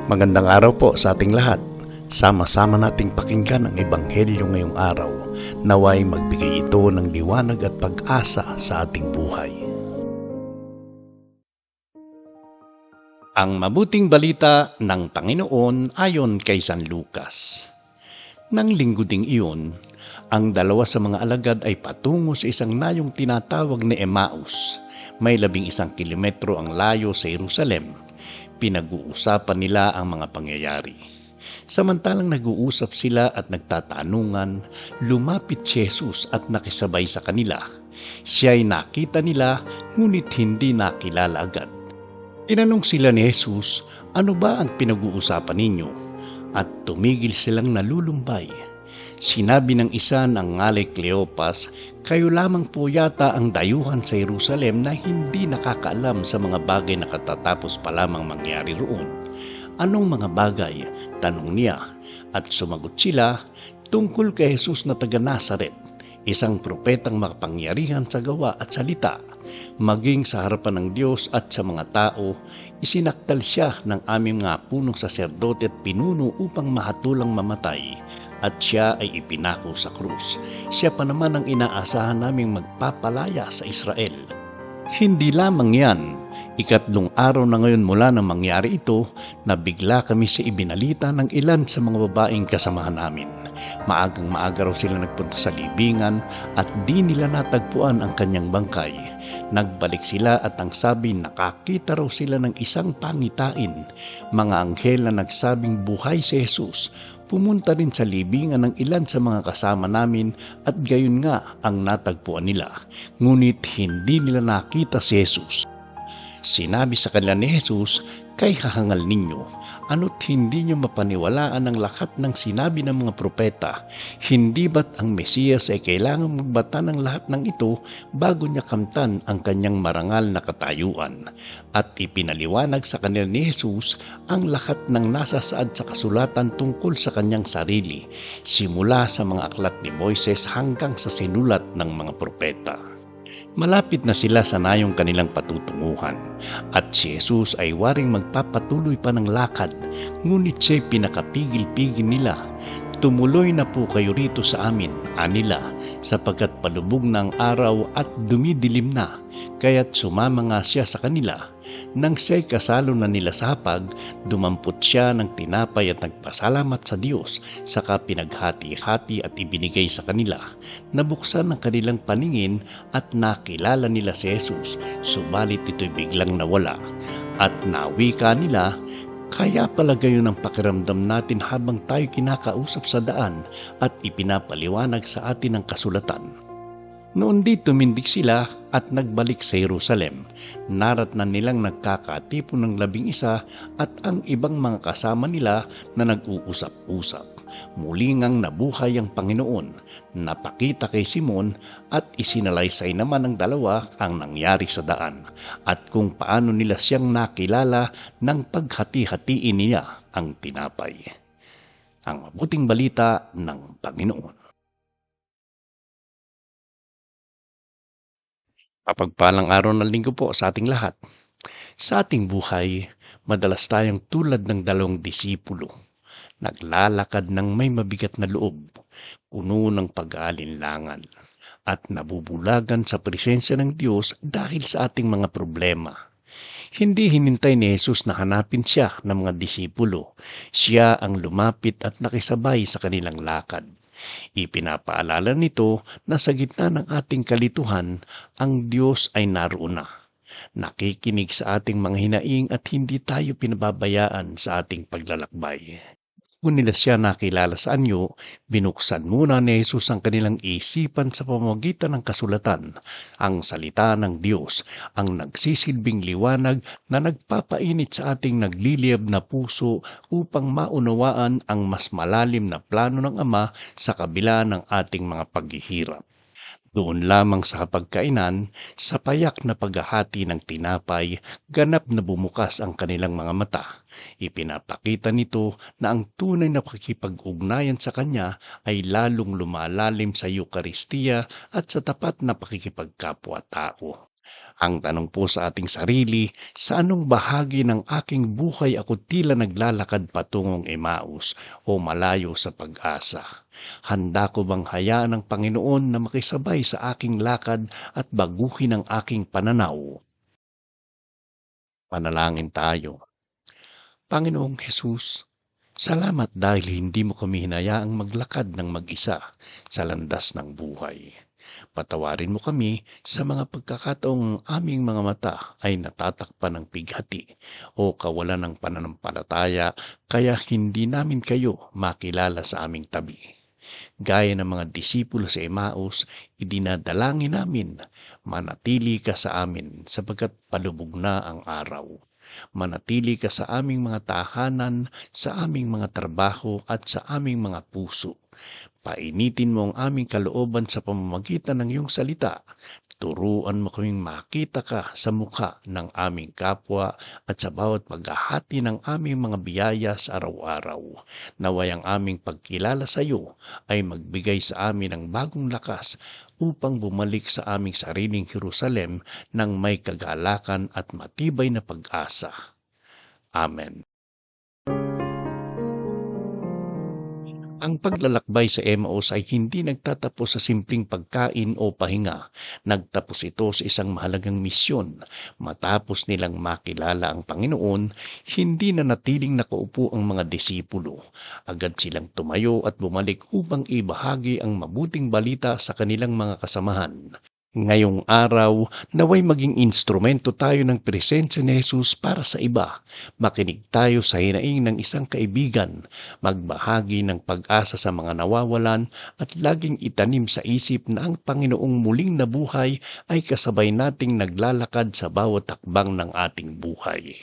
Magandang araw po sa ating lahat. Sama-sama nating pakinggan ang Ebanghelyo ngayong araw. Naway magbigay ito ng liwanag at pag-asa sa ating buhay. Ang mabuting balita ng Panginoon ayon kay San Lucas. Nang linggo ding iyon, ang dalawa sa mga alagad ay patungo sa isang nayong tinatawag na Emmaus. May 11 kilometro ang layo sa Jerusalem. Pinag-uusapan nila ang mga pangyayari. Samantalang nag-uusap sila at nagtatanungan, lumapit si Jesus at nakisabay sa kanila. Siya'y nakita nila, ngunit hindi nakilala agad. Tinanong sila ni Jesus, ano ba ang pinag-uusapan ninyo? At tumigil silang nalulumbay. Sinabi ng isa ng ngalay Cleopas, kayo lamang po yata ang dayuhan sa Jerusalem na hindi nakakaalam sa mga bagay na katatapos pa lamang mangyari roon. Anong mga bagay? Tanong niya. At sumagot sila, tungkol kay Jesus na taga Nazaret, isang propetang makapangyarihan sa gawa at salita, maging sa harapan ng Diyos at sa mga tao, isinakdal siya ng aming mga punong saserdote at pinuno upang mahatulang mamatay, at siya ay ipinako sa krus. Siya pa naman ang inaasahan naming magpapalaya sa Israel. Hindi lamang yan, 3 araw na ngayon mula nang mangyari ito, na bigla kami sa ibinalita ng ilan sa mga babaeng kasamahan namin. Maagang maaga raw sila nagpunta sa libingan at di nila natagpuan ang kanyang bangkay. Nagbalik sila at ang sabi nakakita raw sila ng isang pangitain, mga anghel na nagsabing buhay si Jesus. Pumunta rin sa libingan ng ilan sa mga kasama namin at gayon nga ang natagpuan nila. Ngunit hindi nila nakita si Jesus. Sinabi sa kanila ni Jesus, kay hahangal ninyo, ano't hindi nyo mapaniwalaan ang lahat ng sinabi ng mga propeta? Hindi ba't ang Mesiyas ay kailangang magbata ng lahat ng ito bago niya kamtan ang kanyang marangal na katayuan? At ipinaliwanag sa kanila ni Jesus ang lahat ng nasasaad sa kasulatan tungkol sa kanyang sarili, simula sa mga aklat ni Moises hanggang sa sinulat ng mga propeta. Malapit na sila sa nayong kanilang patutunguhan at si Jesus ay waring magpapatuloy pa ng lakad, ngunit siya'y pinakapigil-pigil nila. Tumuloy na po kayo rito sa amin, anila, sapagkat palubog ng araw at dumidilim na, kaya't sumama nga siya sa kanila. Nang siya'y kasalo na nila sa hapag, dumampot siya ng tinapay at nagpasalamat sa Diyos, saka pinaghati-hati at ibinigay sa kanila. Nabuksan ang kanilang paningin at nakilala nila si Jesus, subalit ito'y biglang nawala. At nawika nila, kaya pala gayon ang pakiramdam natin habang tayo kinakausap sa daan at ipinapaliwanag sa atin ang kasulatan. Noon di tumindig sila at nagbalik sa Jerusalem. Naratnan nilang nagkakatipon ng 11 at ang ibang mga kasama nila na nag-uusap-usap. Muli ngang nabuhay ang Panginoon, napakita kay Simon at isinalaysay naman ng dalawa ang nangyari sa daan at kung paano nila siyang nakilala nang paghati-hatiin niya ang tinapay. Ang mabuting balita ng Panginoon. Mapagpalang araw ng linggo po sa ating lahat. Sa ating buhay, madalas tayong tulad ng 2 disipulo. Naglalakad ng may mabigat na loob, puno ng pag-aalinlangan, at nabubulagan sa presensya ng Diyos dahil sa ating mga problema. Hindi hinintay ni Jesus na hanapin siya ng mga disipulo. Siya ang lumapit at nakisabay sa kanilang lakad. Ipinapaalala nito na sa gitna ng ating kalituhan, ang Diyos ay naroon na. Nakikinig sa ating mga hinaing at hindi tayo pinababayaan sa ating paglalakbay. Kung nila siya nakilala sa anyo, binuksan muna ni Jesus ang kanilang isipan sa pamamagitan ng kasulatan, ang salita ng Diyos, ang nagsisilbing liwanag na nagpapainit sa ating nagliliyab na puso upang maunawaan ang mas malalim na plano ng Ama sa kabila ng ating mga paghihirap. Doon lamang sa hapagkainan, sa payak na paghahati ng tinapay, ganap na bumukas ang kanilang mga mata. Ipinapakita nito na ang tunay na pakikipag-ugnayan sa Kanya ay lalong lumalalim sa Eukaristiya at sa tapat na pakikipagkapwa-tao. Ang tanong po sa ating sarili, sa anong bahagi ng aking buhay ako tila naglalakad patungong Emmaus o malayo sa pag-asa? Handa ko bang hayaan ng Panginoon na makisabay sa aking lakad at baguhin ang aking pananaw? Panalangin tayo. Panginoong Hesus, salamat dahil hindi mo kami hinayaang maglakad ng mag-isa sa landas ng buhay. Patawarin mo kami sa mga pagkakataong aming mga mata ay natatakpan ng pighati o kawalan ng pananampalataya kaya hindi namin kayo makilala sa aming tabi. Gaya ng mga disipulo sa Emmaus, idinadalangin namin, manatili ka sa amin sapagkat palubog na ang araw. Manatili ka sa aming mga tahanan, sa aming mga trabaho at sa aming mga puso. Painitin mo ang aming kalooban sa pamamagitan ng iyong salita. Turuan mo kaming makita ka sa mukha ng aming kapwa at sa bawat paghahati ng aming mga biyaya sa araw-araw. Naway ang aming pagkilala sa iyo ay magbigay sa amin ng bagong lakas upang bumalik sa aming sariling Jerusalem ng may kagalakan at matibay na pag-asa. Amen. Ang paglalakbay sa Emmaus ay hindi nagtatapos sa simpleng pagkain o pahinga. Nagtapos ito sa isang mahalagang misyon. Matapos nilang makilala ang Panginoon, hindi na natiling nakaupo ang mga disipulo. Agad silang tumayo at bumalik upang ibahagi ang mabuting balita sa kanilang mga kasamahan. Ngayong araw, naway maging instrumento tayo ng presensya ni Jesus para sa iba. Makinig tayo sa hinaing ng isang kaibigan, magbahagi ng pag-asa sa mga nawawalan at laging itanim sa isip na ang Panginoong muling nabuhay ay kasabay nating naglalakad sa bawat hakbang ng ating buhay.